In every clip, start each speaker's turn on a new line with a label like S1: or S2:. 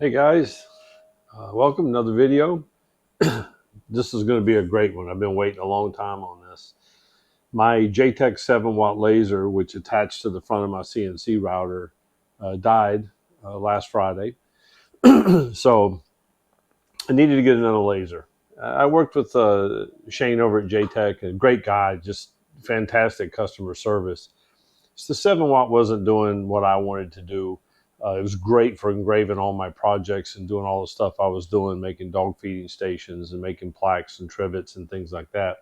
S1: Hey guys, welcome to another video. This is going to be a great one. I've been waiting a long time on this. My JTech 7-watt laser, which attached to the front of my CNC router, died last Friday. So I needed to get another laser. I worked with Shane over at JTech, a great guy, just fantastic customer service. So the 7-watt wasn't doing what I wanted to do. It was great for engraving all my projects and doing all the stuff I was doing, making dog feeding stations and making plaques and trivets and things like that.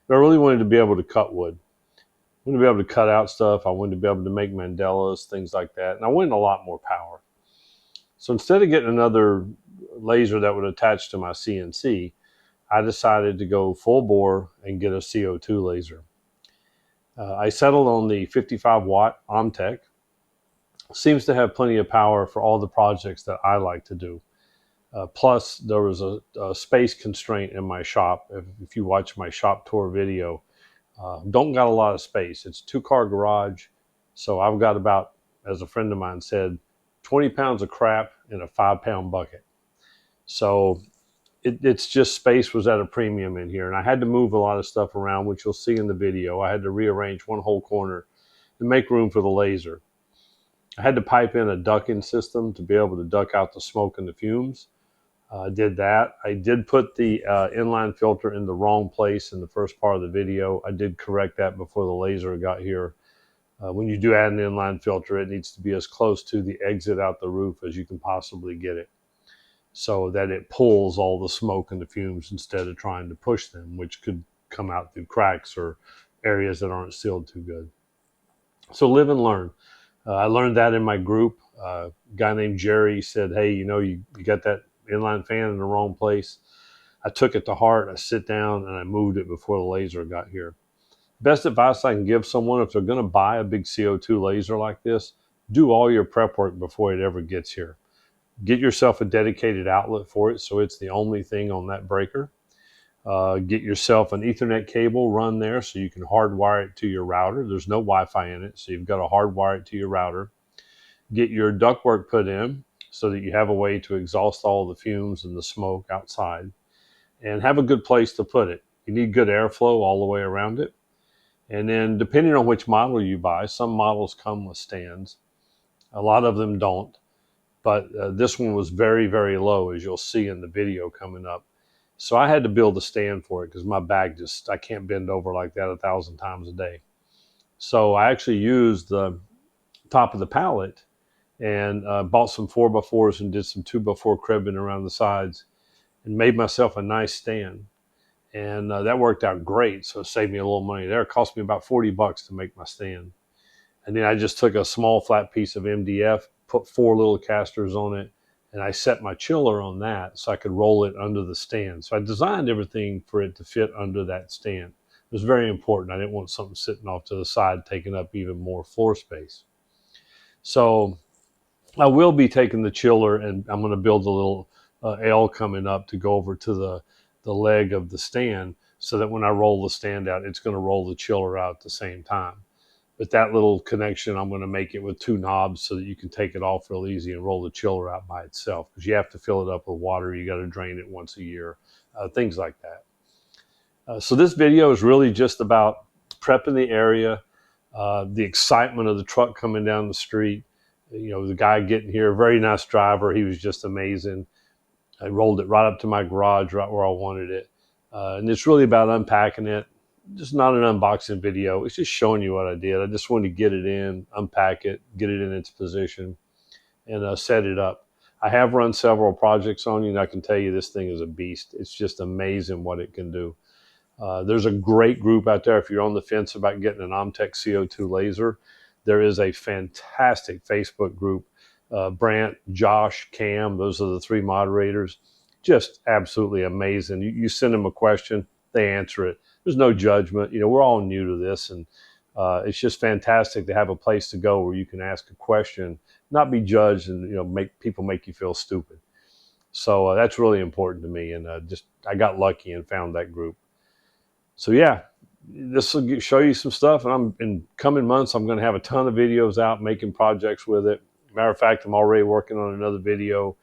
S1: But I really wanted to be able to cut wood. I wanted to be able to cut out stuff. I wanted to be able to make mandalas, things like that. And I wanted a lot more power. So instead of getting another laser that would attach to my CNC, I decided to go full bore and get a CO2 laser. I settled on the 55-watt OMTech. Seems to have plenty of power for all the projects that I like to do. Plus, there was a space constraint in my shop. If you watch my shop tour video, don't got a lot of space. It's a 2-car garage. So I've got about, as a friend of mine said, 20 pounds of crap in a 5-pound bucket. So it's just space was at a premium in here. And I had to move a lot of stuff around, which you'll see in the video. I had to rearrange one whole corner to make room for the laser. I had to pipe in a ducting system to be able to duck out the smoke and the fumes. I did that. I did put the inline filter in the wrong place in the first part of the video. I did correct that before the laser got here. When you do add an inline filter, it needs to be as close to the exit out the roof as you can possibly get it, so that it pulls all the smoke and the fumes instead of trying to push them, which could come out through cracks or areas that aren't sealed too good. So live and learn. I learned that in my group. A guy named Jerry said, hey, you got that inline fan in the wrong place. I took it to heart. I sit down and I moved it before the laser got here. Best advice I can give someone, if they're going to buy a big CO2 laser like this, do all your prep work before it ever gets here. Get yourself a dedicated outlet for it so it's the only thing on that breaker. Get yourself an Ethernet cable run there so you can hardwire it to your router. There's no Wi-Fi in it, so you've got to hardwire it to your router. Get your ductwork put in so that you have a way to exhaust all the fumes and the smoke outside, and have a good place to put it. You need good airflow all the way around it. And then depending on which model you buy, some models come with stands. A lot of them don't, but this one was very, very low, as you'll see in the video coming up. So I had to build a stand for it because my back I can't bend over like that 1,000 times a day. So I actually used the top of the pallet and bought some 4x4s and did some 2x4 cribbing around the sides and made myself a nice stand. And that worked out great. So it saved me a little money there. It cost me about $40 to make my stand. And then I just took a small flat piece of MDF, put 4 little casters on it, and I set my chiller on that so I could roll it under the stand. So I designed everything for it to fit under that stand. It was very important. I didn't want something sitting off to the side taking up even more floor space. So I will be taking the chiller, and I'm going to build a little L coming up to go over to the leg of the stand so that when I roll the stand out, it's going to roll the chiller out at the same time. But that little connection, I'm going to make it with 2 knobs so that you can take it off real easy and roll the chiller out by itself, because you have to fill it up with water. You got to drain it once a year, things like that. So this video is really just about prepping the area, the excitement of the truck coming down the street. The guy getting here, very nice driver. He was just amazing. I rolled it right up to my garage, right where I wanted it. And it's really about unpacking it. Just not an unboxing video. It's just showing you what I did. I just wanted to get it in, unpack it, get it in its position, and set it up. I have run several projects on you, and I can tell you this thing is a beast. It's just amazing what it can do. There's a great group out there. If you're on the fence about getting an OMTech CO2 laser, there is a fantastic Facebook group. Brant, Josh, Cam, those are the 3 moderators. Just absolutely amazing. You send them a question, they answer it. There's no judgment. We're all new to this, and it's just fantastic to have a place to go where you can ask a question, not be judged, and make people make you feel stupid. So that's really important to me, and I got lucky and found that group. So yeah, this will show you some stuff, and in coming months I'm going to have a ton of videos out making projects with it. Matter of fact, I'm already working on another video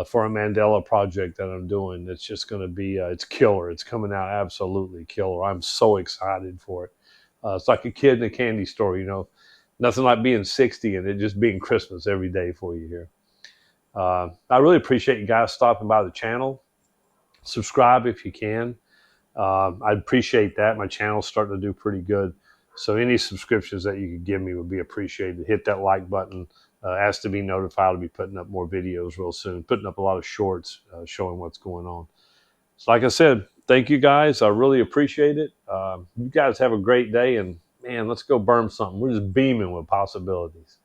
S1: for a Mandela project that I'm doing. It's just going to be, it's killer. It's coming out absolutely killer. I'm so excited for it. It's like a kid in a candy store, you know, nothing like being 60 and it just being Christmas every day for you here. I really appreciate you guys stopping by the channel. Subscribe if you can. I'd appreciate that. My channel's starting to do pretty good. So any subscriptions that you could give me would be appreciated. Hit that like button. Ask to be notified. I'll be putting up more videos real soon. Putting up a lot of shorts showing what's going on. So like I said, thank you guys. I really appreciate it. You guys have a great day. And man, let's go burn something. We're just beaming with possibilities.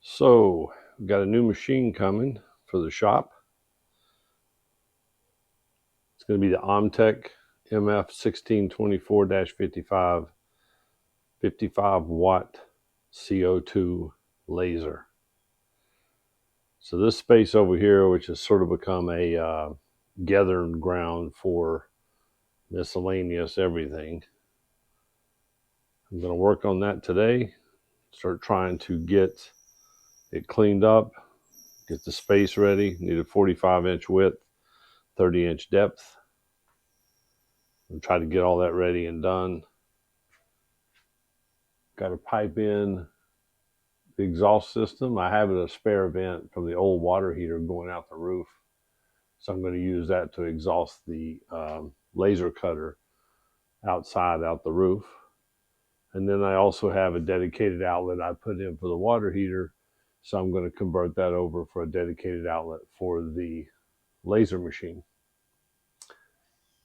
S1: So we've got a new machine coming for the shop. It's going to be the OMTech MF1624-55 55-watt CO2 laser. So this space over here, which has sort of become a gathering ground for miscellaneous everything, I'm going to work on that today. Start trying to get it cleaned up, get the space ready. Need a 45-inch width, 30-inch depth. And try to get all that ready and done. Got to pipe in the exhaust system. I have a spare vent from the old water heater going out the roof. So I'm going to use that to exhaust the laser cutter outside out the roof. And then I also have a dedicated outlet I put in for the water heater. So I'm going to convert that over for a dedicated outlet for the laser machine.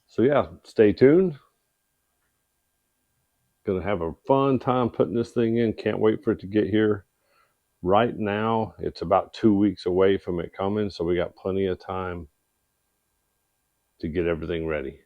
S1: So yeah, stay tuned. Going to have a fun time putting this thing in. Can't wait for it to get here. Right now, it's about 2 weeks away from it coming. So we got plenty of time to get everything ready.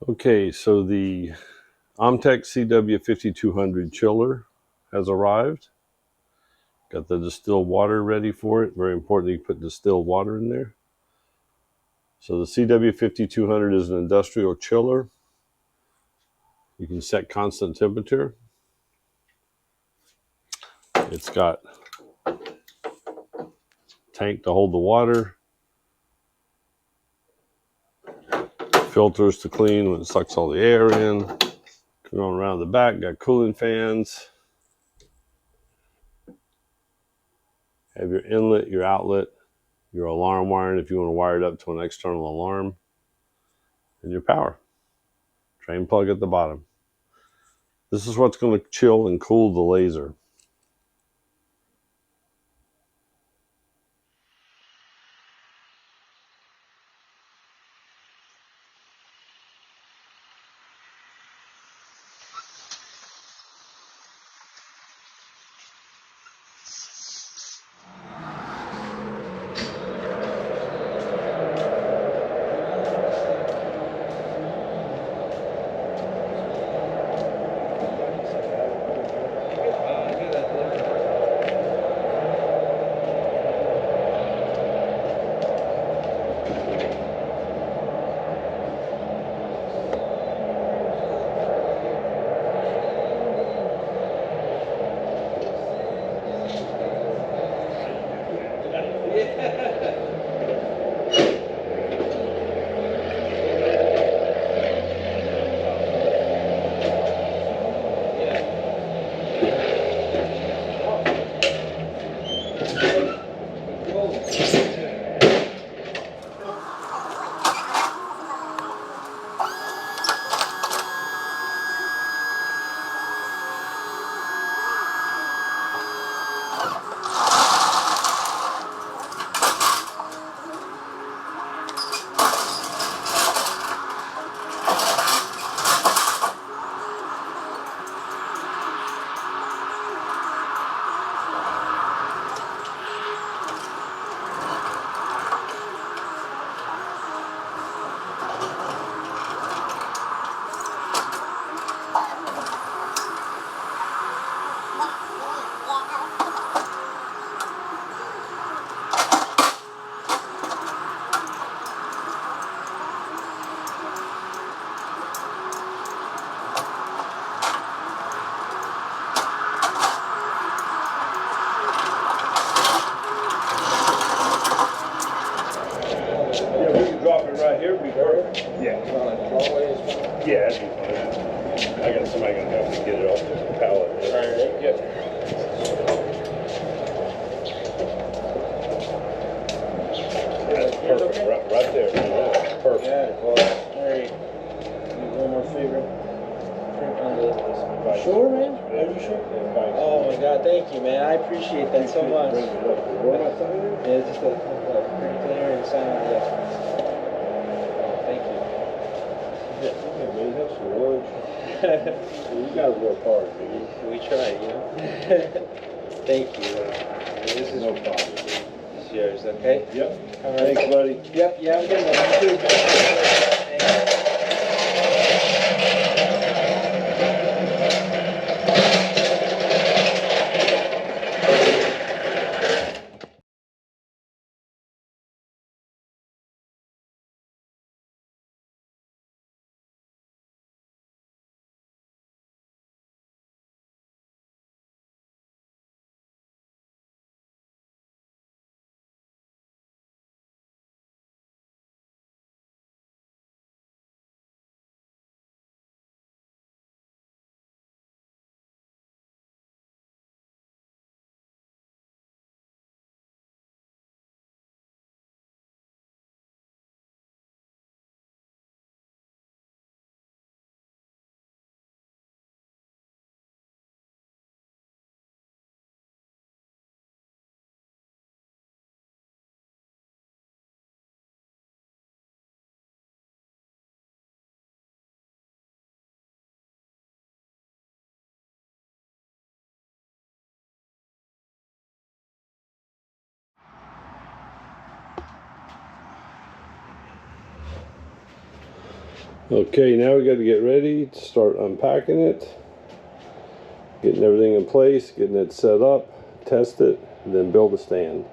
S1: Okay, so the OMTech CW5200 chiller has arrived. Got the distilled water ready for it. Very important that you put distilled water in there. So the CW5200 is an industrial chiller. You can set constant temperature. It's got a tank to hold the water, filters to clean when it sucks all the air in. Going around the back, got cooling fans. Have your inlet, your outlet, your alarm wiring if you want to wire it up to an external alarm, and your power. Drain plug at the bottom. This is what's going to chill and cool the laser. Yeah, that'd be fine. I got somebody gonna help me get it off the pallet. All right, yep. That's perfect, right there. Perfect.
S2: Yeah, well, all right. One more favor. On the sure, man? Are you sure? Oh my God, thank you, man. I appreciate that so much.
S3: Where am I signing?
S2: Yeah, just a clear and sign on the thank you.
S3: Yeah, man, have some lunch. You gotta work hard, man.
S2: We tried, you know? Thank you. This is
S3: No problem.
S2: This is yours, okay?
S3: Yep.
S2: All right.
S3: Thanks, buddy.
S2: Yep, yeah, I'm getting that.
S1: Okay, now we got to get ready to start unpacking it, getting everything in place, getting it set up.
S3: test it, and then build a stand.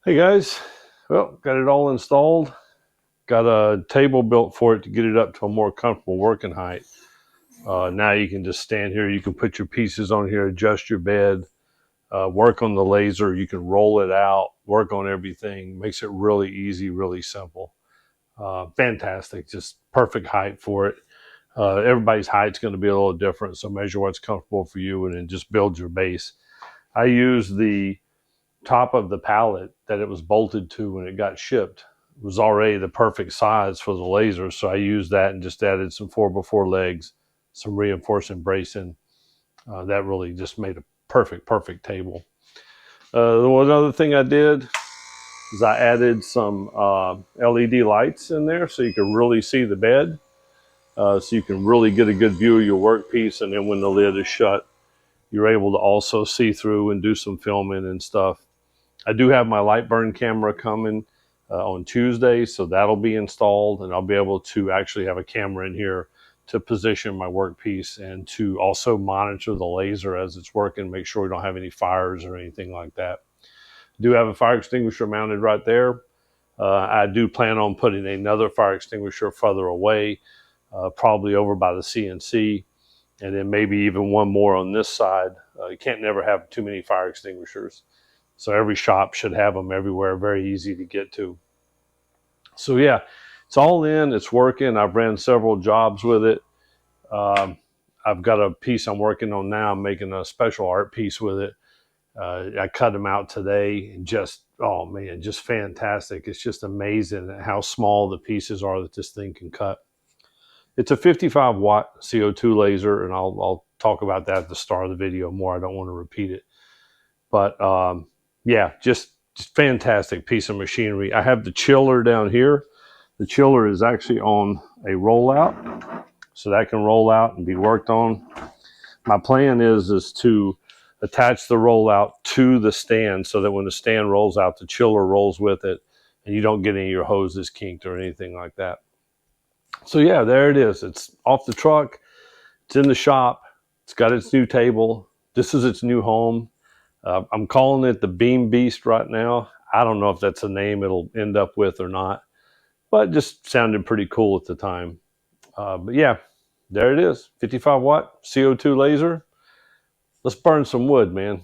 S1: Hey guys, well, got it all installed. Got a table built for it to get it up to a more comfortable working height. Now you can just stand here. You can put your pieces on here, adjust your bed, work on the laser. You can roll it out, work on everything. Makes it really easy, really simple. Fantastic, just perfect height for it. Everybody's height's going to be a little different, so measure what's comfortable for you and then just build your base. I use the top of the pallet that it was bolted to when it got shipped. It was already the perfect size for the laser, so I used that and just added some 4x4 legs, some reinforcing bracing. That really just made a perfect table. One other thing I did is I added some LED lights in there so you can really see the bed, so you can really get a good view of your workpiece, and then when the lid is shut, you're able to also see through and do some filming and stuff. I do have my light burn camera coming on Tuesday, so that'll be installed, and I'll be able to actually have a camera in here to position my workpiece and to also monitor the laser as it's working, make sure we don't have any fires or anything like that. I do have a fire extinguisher mounted right there. I do plan on putting another fire extinguisher further away, probably over by the CNC, and then maybe even one more on this side. You can't never have too many fire extinguishers. So every shop should have them everywhere, very easy to get to. So yeah, it's all in, it's working. I've ran several jobs with it. Um, I've got a piece I'm working on now. I'm making a special art piece with it. I cut them out today and just, oh man, just fantastic. It's just amazing how small the pieces are that this thing can cut. It's a 55 watt CO2 laser, and I'll talk about that at the start of the video more. I don't want to repeat it. But yeah, just fantastic piece of machinery. I have the chiller down here. The chiller is actually on a rollout, so that can roll out and be worked on. My plan is to attach the rollout to the stand so that when the stand rolls out, the chiller rolls with it, and you don't get any of your hoses kinked or anything like that. So yeah, there it is. It's off the truck. It's in the shop. It's got its new table. This is its new home. I'm calling it the Beam Beast right now. I don't know if that's a name it'll end up with or not, but it just sounded pretty cool at the time. But yeah, there it is, 55 watt CO2 laser. Let's burn some wood, man.